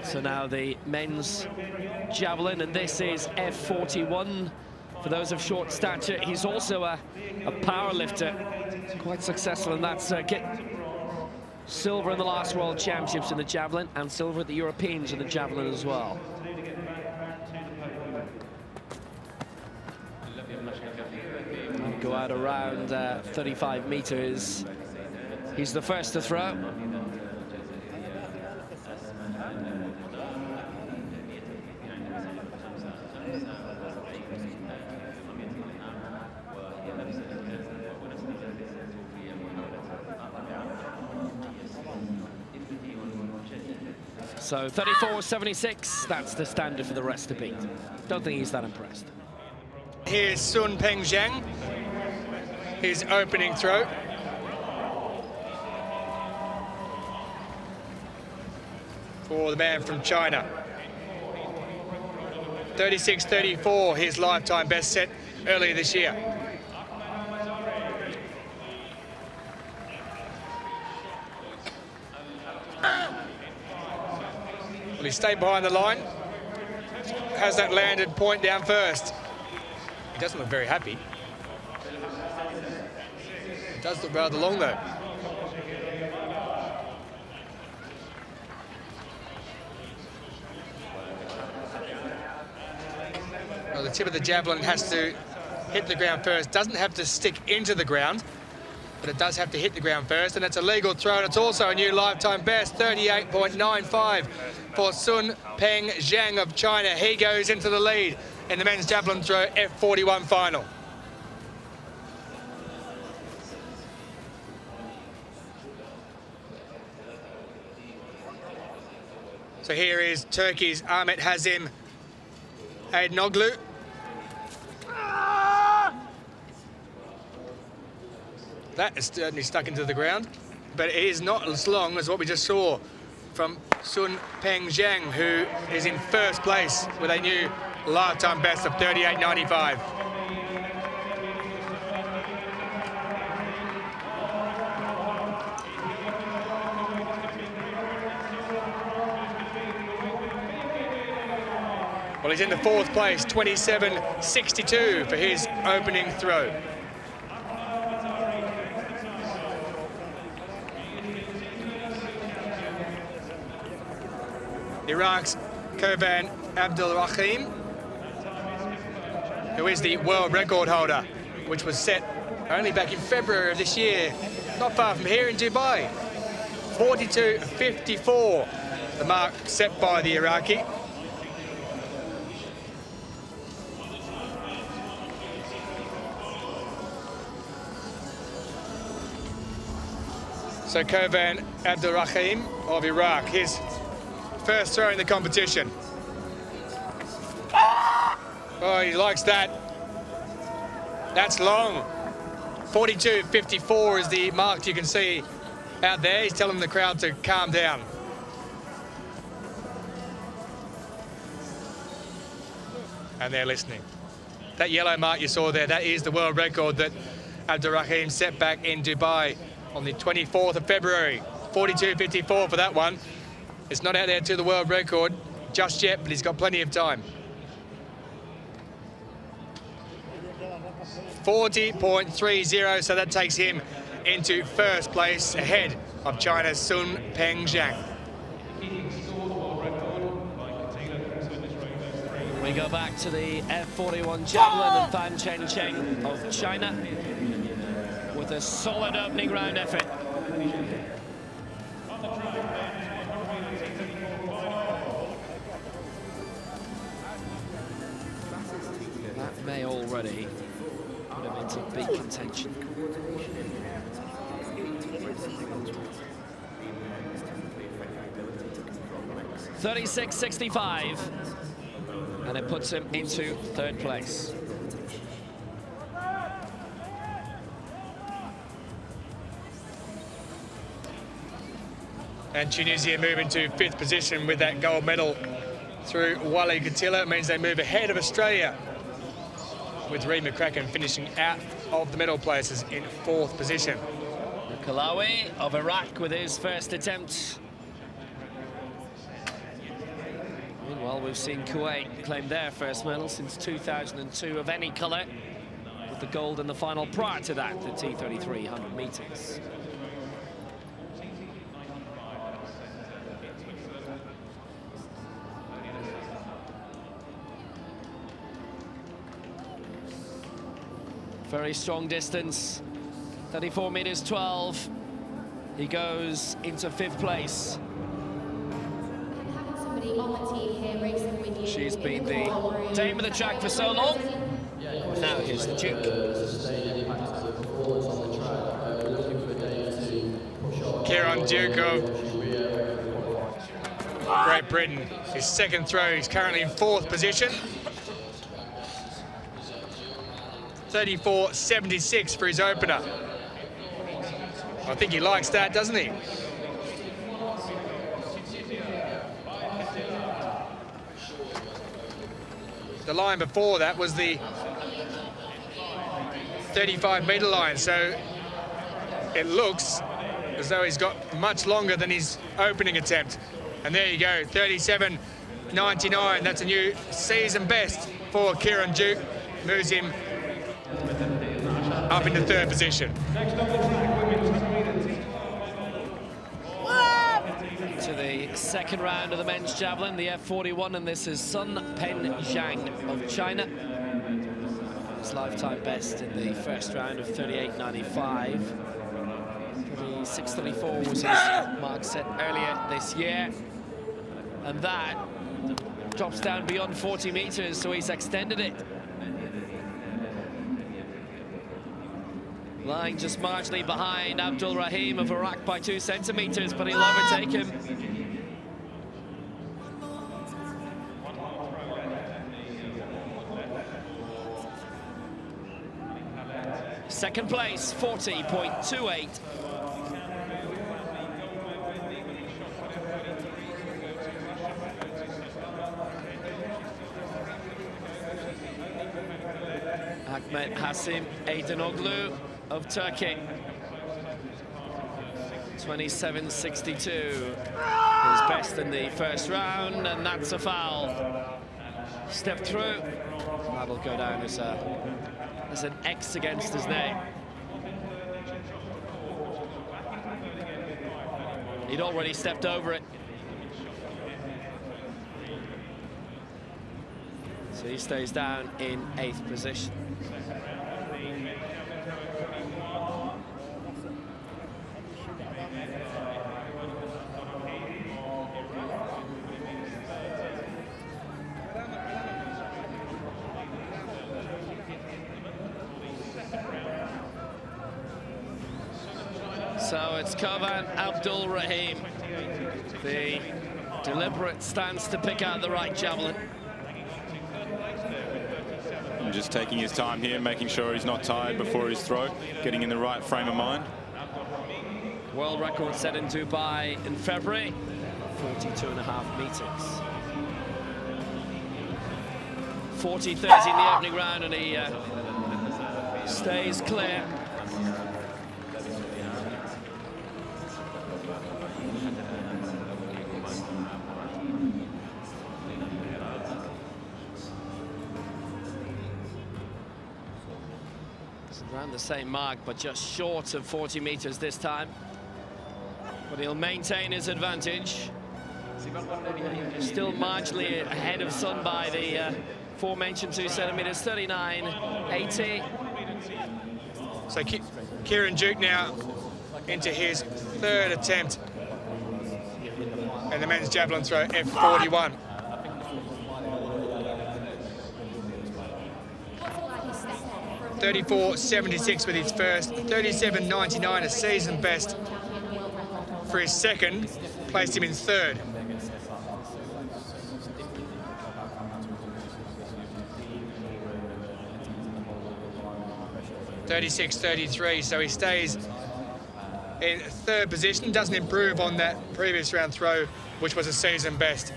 So now the men's javelin, and this is F41. For those of short stature, he's also a power lifter, quite successful in that circuit. Silver in the last World Championships in the javelin, and silver at the Europeans in the javelin as well. And go out around 35 meters. He's the first to throw. So 34.76, that's the standard for the rest to beat. Don't think he's that impressed. Here's Sun Pengxiang, his opening throw. For the man from China. 36.34, his lifetime best set earlier this year. Well, he stayed behind the line. Has that landed point down first? He doesn't look very happy. It does look rather long though. Well, the tip of the javelin has to hit the ground first. Doesn't have to stick into the ground, but it does have to hit the ground first, and it's a legal throw, and it's also a new lifetime best, 38.95 for Sun Pengxiang of China. He goes into the lead in the men's javelin throw F41 final. So here is Turkey's Ahmet Hazim AYDINOGLU. That is certainly stuck into the ground, but it is not as long as what we just saw from Sun Pengxiang, who is in first place with a new lifetime best of 38.95. Well, he's in the fourth place, 27.62 for his opening throw. Iraq's Kovan ABDULRAHEEM, who is the world record holder, which was set only back in February of this year, not far from here in Dubai. 42.54, the mark set by the Iraqi. So Kovan ABDULRAHEEM of Iraq, his first throw in the competition. Oh, he likes that. That's long. 42.54 is the mark you can see out there. He's telling the crowd to calm down. And they're listening. That yellow mark you saw there, that is the world record that ABDULRAHEEM set back in Dubai on the 24th of February. 42.54 for that one. It's not out there to the world record just yet, but he's got plenty of time. 40.30, so that takes him into first place ahead of China's Sun Pengxiang. We go back to the F41 javelin and Fan Chengcheng of China with a solid opening round effort. That may already put him into big contention. $36.65, and it puts him into third place. And Tunisia move into fifth position with that gold medal through Wally Gatilla. It means they move ahead of Australia, with Reid McCracken finishing out of the medal places in fourth position. NUKHAILAWI of Iraq with his first attempt Meanwhile, we've seen Kuwait claim their first medal since 2002 of any colour, with the gold in the final prior to that, the T33 100 metres. Very strong distance, 34 meters 12. He goes into 5th place. She's been the dame of the track for so long. Now here's the Duke. Kyron DUKE of Great Britain. His second throw, he's currently in 4th position. 34.76 for his opener. I think he likes that, doesn't he? The line before that was the 35-metre line, so it looks as though he's got much longer than his opening attempt. And there you go, 37.99. That's a new season best for Kyron DUKE. Moves him up into 3rd position. To the second round of the men's javelin, the F41, and this is Pengxiang of China. His lifetime best in the first round of 38.95. 36.34 was his mark set earlier this year. And that drops down beyond 40 meters, so he's extended it. Lying just marginally behind ABDULRAHEEM of Iraq by 2 centimeters, but he'll overtake him. Second place, 40.28. Ahmet Hazim AYDINOGLU of Turkey. 27.62. His best in the first round, and that's a foul. Step through. That'll go down as an X against his name. He'd already stepped over it. So he stays down in 8th position. So it's Kovan ABDULRAHEEM. The deliberate stance to pick out the right javelin. And just taking his time here, making sure he's not tired before his throw, getting in the right frame of mind. World record set in Dubai in February, 42.5 meters. 40-30 in the opening round, and he stays clear. Around the same mark, but just short of 40 meters this time. But he'll maintain his advantage. Still marginally ahead of Sun by the aforementioned 2 centimeters, 39.80. So Kyron DUKE now into his 3rd attempt in the men's javelin throw, F41. $34.76 with his first, $37.99 a season best for his second, placed him in 3rd. $36.33, so he stays in 3rd position, doesn't improve on that previous round throw, which was a season best.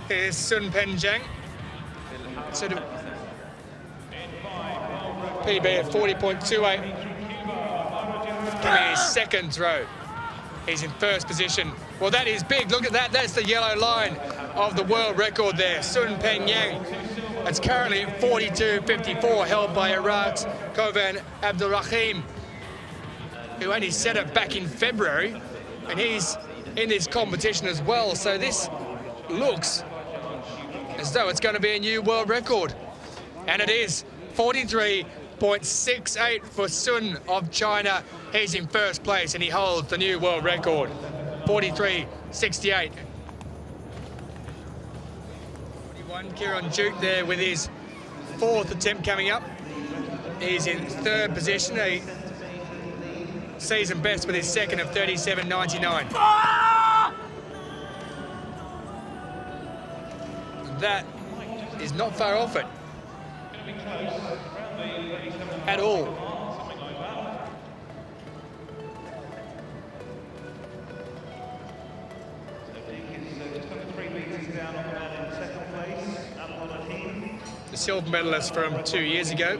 Here's Pengxiang, sort of PB of 40.28, coming in his 2nd throw. He's in first position. Well, that is big. Look at that. That's the yellow line of the world record there. Sun Pengxiang. It's currently 42.54, held by Iraq's KovanIraq ABDULRAHEEM, who only set it back in February, and he's in this competition as well. So this looks as though it's going to be a new world record. And it is 43.68 for Sun of China. He's in first place and he holds the new world record, 43.68. Kyron Duke there with his fourth attempt coming up. He's in third position, a season best with his second of 37.99. That is not far off it at all. The silver medalist from 2 years ago,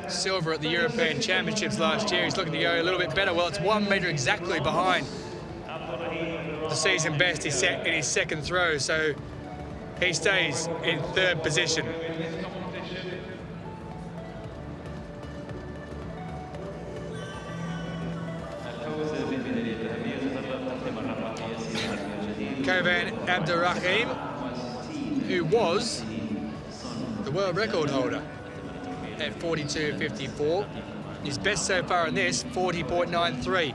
silver at the European Championships last year. He's looking to go a little bit better. Well, it's 1 metre exactly behind the season best he set in his second throw, so he stays in third position. KovanIraq ABDULRAHEEM, who was the world record holder at 42.54. His best so far in this, 40.93.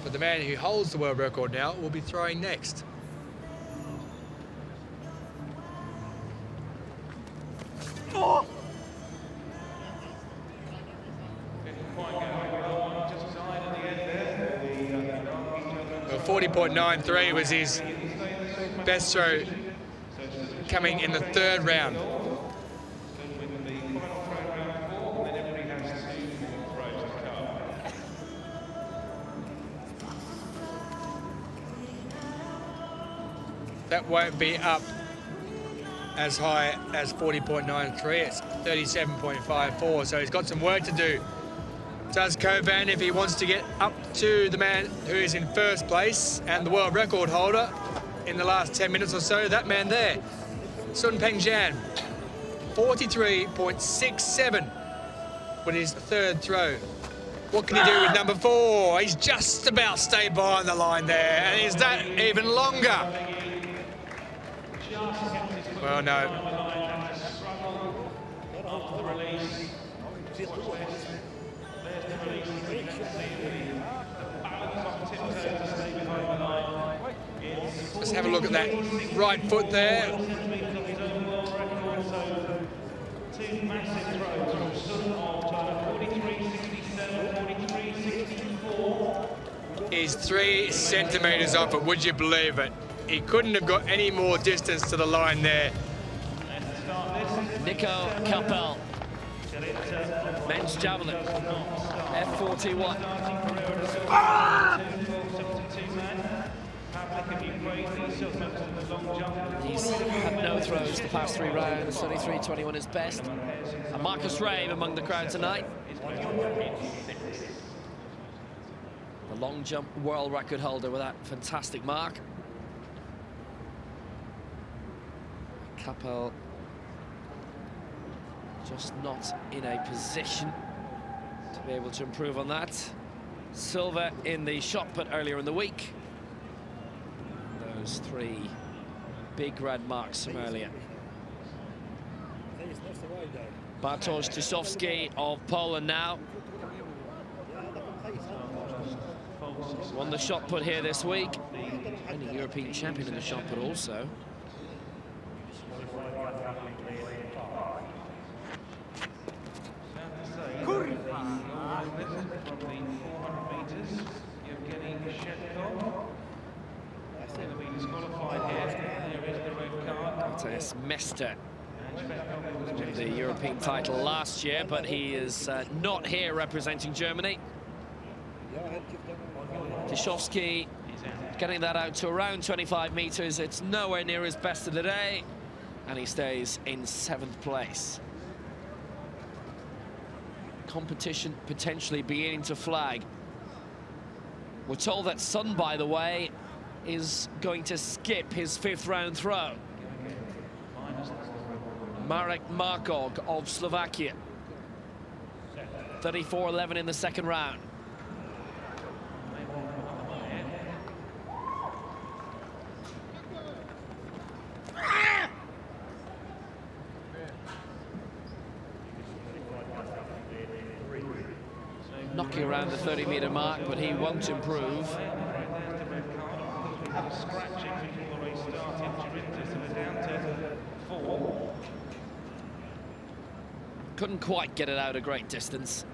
But the man who holds the world record now will be throwing next. Oh! 40.93 was his best throw coming in the third round. That won't be up as high as 40.93. It's 37.54, so he's got some work to do. Does Kovan, if he wants to get up to the man who is in first place and the world record holder in the last 10 minutes or so, that man there, Sun Pengxiang, 43.67 with his third throw. What can he do with number 4? He's just about stayed behind the line there, and is that even longer? Well, no. Let's have a look at that right foot there. He's 3 centimetres off it, would you believe it? He couldn't have got any more distance to the line there. Niko KAPPEL, men's javelin, F41. He's had no throws the past 3 rounds, 33.21 is best. And Marcus Rave among the crowd tonight. The long jump world record holder with that fantastic mark. KAPPEL just not in a position to be able to improve on that. Silver in the shot put earlier in the week. Those 3 big red marks from earlier. Bartosz TYSZKOWSKI of Poland now. Won the shot put here this week. Only European champion in the shot put also. Mester won the European title last year, but he is not here representing Germany. TYSZKOWSKI getting that out to around 25 meters. It's nowhere near his best of the day, and he stays in 7th place. Competition potentially beginning to flag We're told that Sun, by the way, is going to skip his 5th round throw. Marek MARGOC of Slovakia. 34-11 in the 2nd round. Knocking around the 30-meter mark, but he won't improve. Couldn't quite get it out a great distance.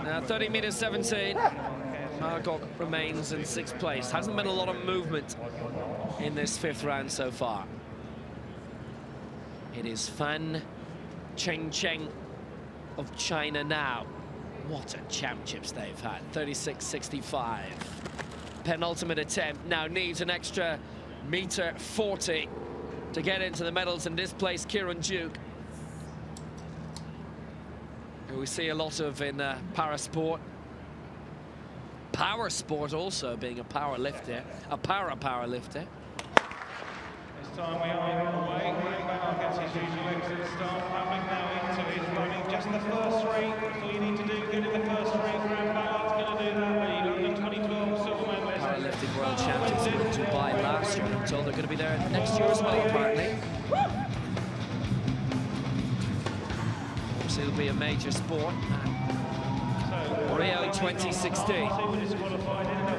Now 30 meters 17. MARGOC remains in 6th place. Hasn't been a lot of movement in this 5th round so far. It is Fan Chengcheng of China now. What a championships they've had. 36-65. Penultimate attempt. Now needs an extra meter 40 to get into the medals. In this place, Kyron DUKE, who we see a lot of in parasport. Power sport also, being a power lifter, a power lifter. This time we are away. Graham gets his usual exit start. Coming now into his running. Just the first 3. That's all you need to do. Good in the first 3. Graham Ballard's going to do that. London 2012 silver medalist. Paralympic World Championships in Dubai last year. I'm told they're going to be there next year as well, apparently. Obviously, it'll be a major sport. Rio 2016.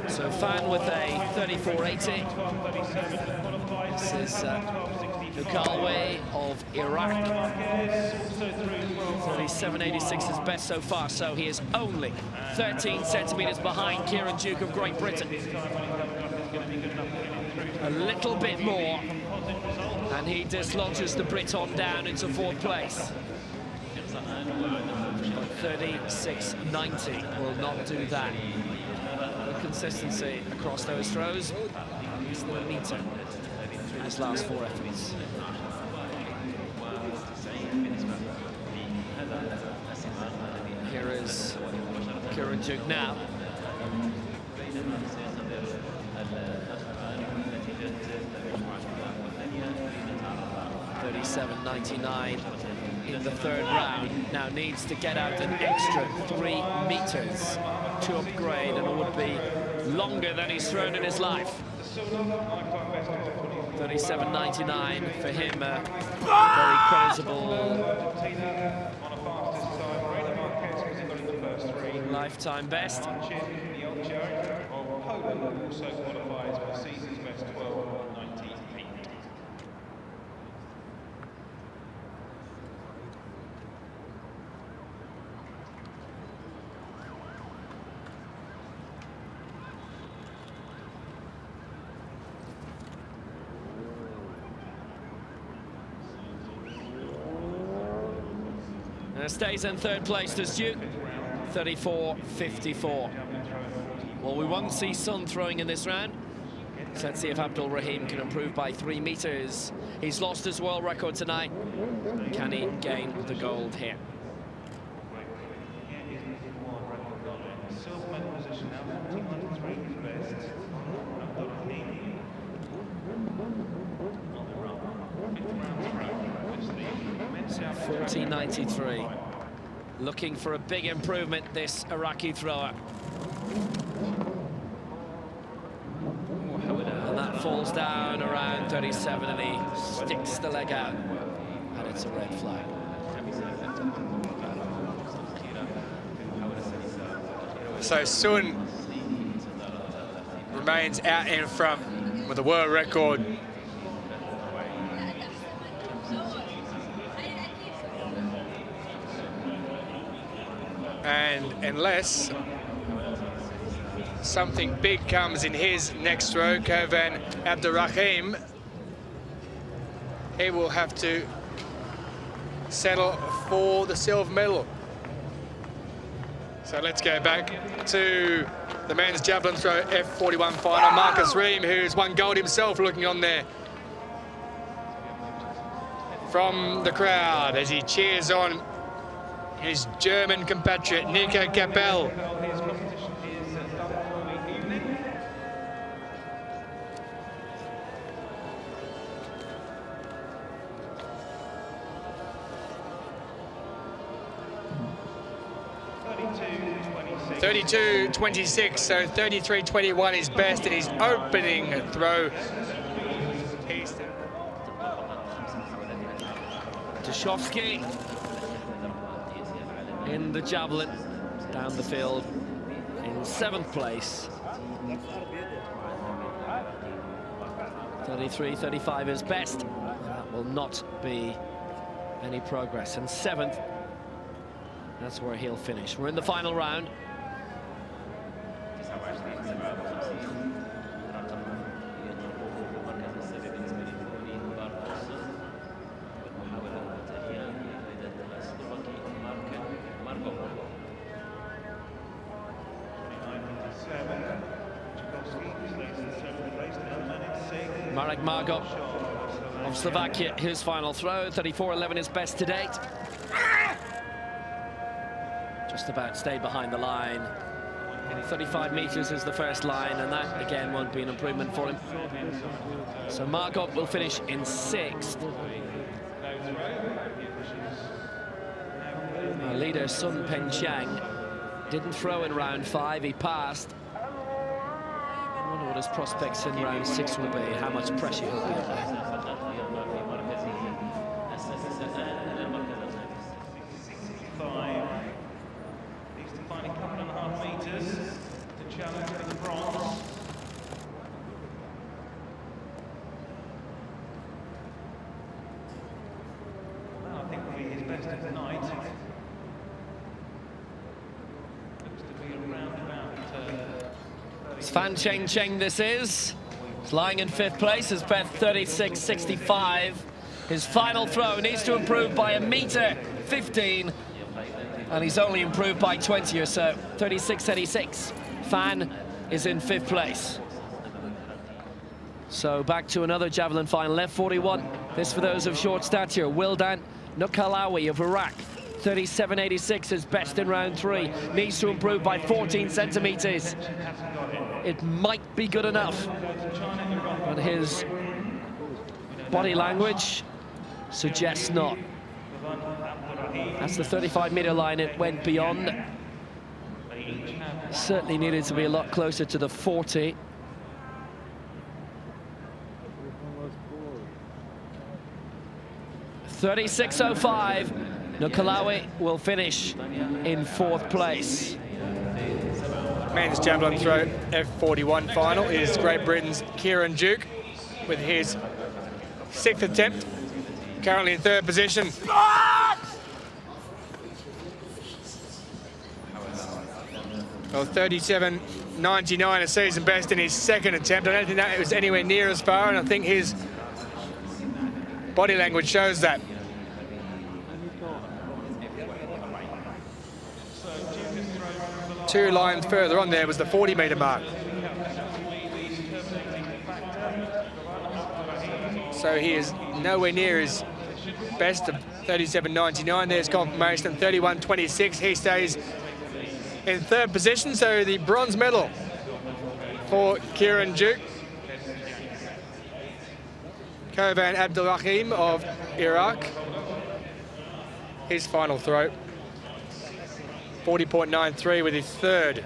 So Fan with a 34.80. This is NUKHAILAWI of Iraq. 37.86 is best so far, so he is only 13 centimeters behind Kyron DUKE of Great Britain. A little bit more, and he dislodges the Brit on down into 4th place. 36.90 will not do that. Good consistency across those throws. It's the meter in his last 4 efforts. Here is Kyron DUKE now. $37.99 in the 3rd round. Now needs to get out an extra 3 meters to upgrade, and it would be longer than he's thrown in his life. 37.99 for him, very creditable lifetime best. Also qualifies for season's best 12.98. Stays in 3rd place, does DUKE. 34.54. Well, we won't see Sun throwing in this round. So let's see if ABDULRAHEEM can improve by 3 meters. He's lost his world record tonight. Can he gain the gold here? Silver medal position now, 41.3 best. 40.93. Looking for a big improvement, this Iraqi thrower. And that falls down around 37, and he sticks the leg out. And it's a red flag. So Sun remains out in front with a world record. And unless something big comes in his next throw, KovanIraq ABDULRAHEEM, he will have to settle for the silver medal. So let's go back to the men's javelin throw F41 final. Marcus Ream, who's won gold himself, looking on there. from the crowd as he cheers on his German compatriot Niko KAPPEL. His competition is done for the evening. (32.26), so 33.21 is best in his opening throw. TYSZKOWSKI in the javelin down the field in 7th place. 33.35 is best. That will not be any progress. And 7th, that's where he'll finish. We're in the final round. Marek MARGOC of Slovakia, his final throw. 34.11 is best to date. Just about stayed behind the line. 35 meters is the first line, and that again won't be an improvement for him. So MARGOC will finish in 6th. Our leader Sun Pengxiang didn't throw in round 5, he passed. I wonder what his prospects in round 6 will be, how much pressure he'll be under. Challenge for the bronze. Well, I think will be his best of the night. Looks to be around about. Fan Chengcheng this is. He's lying in 5th place, his best 36.65. His final throw needs to improve by 1.15 m, and he's only improved by 20 or so, 36.86. Fan is in 5th place. So back to another javelin final. F41. This for those of short stature. WildanIraq NUKHAILAWI of Iraq. 37.86 is best in round 3. Needs to improve by 14 centimeters. It might be good enough. And his body language suggests not. That's the 35-meter line it went beyond. Certainly needed to be a lot closer to the 40. .36.05. NUKHAILAWI will finish in 4th place. Men's javelin throw F41 final is Great Britain's Kyron DUKE with his 6th attempt. Currently in 3rd position. Well, 37.99, a season best in his 2nd attempt. I don't think that was anywhere near as far, and I think his body language shows that. Two lines further on there was the 40-meter mark. So he is nowhere near his best of 37.99. There's confirmation, 31.26. He stays in 3rd position, so the bronze medal for Kyron DUKE. Kovan ABDULRAHEEM of Iraq. His final throw. 40.93 with his 3rd.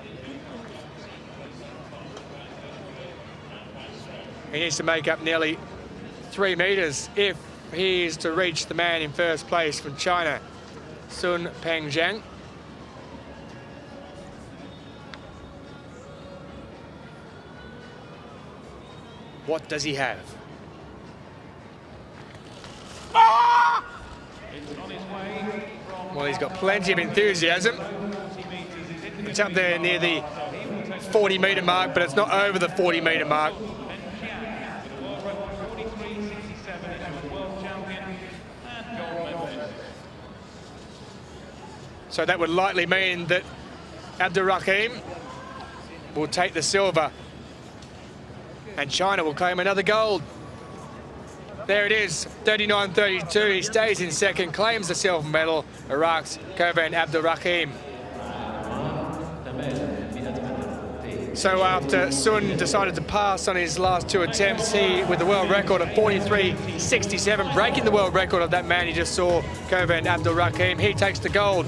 He needs to make up nearly 3 meters if he is to reach the man in 1st place from China, Sun Pengxiang. What does he have? Well, he's got plenty of enthusiasm. It's up there near the 40-meter mark, but it's not over the 40-meter mark. So that would likely mean that ABDULRAHEEM will take the silver and China will claim another gold. There it is, 39-32. He stays in second, claims the silver medal. Iraq's Kovan ABDULRAHEEM. So after Sun decided to pass on his last two attempts, he, with the world record of 43.67, breaking the world record of that man you just saw, Kovan ABDULRAHEEM, he takes the gold.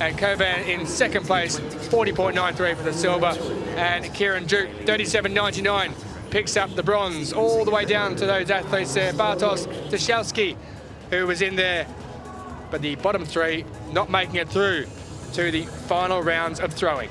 And Kovan in second place, 40.93 for the silver. And Kyron Duke, 37.99, picks up the bronze. All the way down to those athletes there, Bartosz TYSZKOWSKI, who was in there, but the bottom three not making it through to the final rounds of throwing.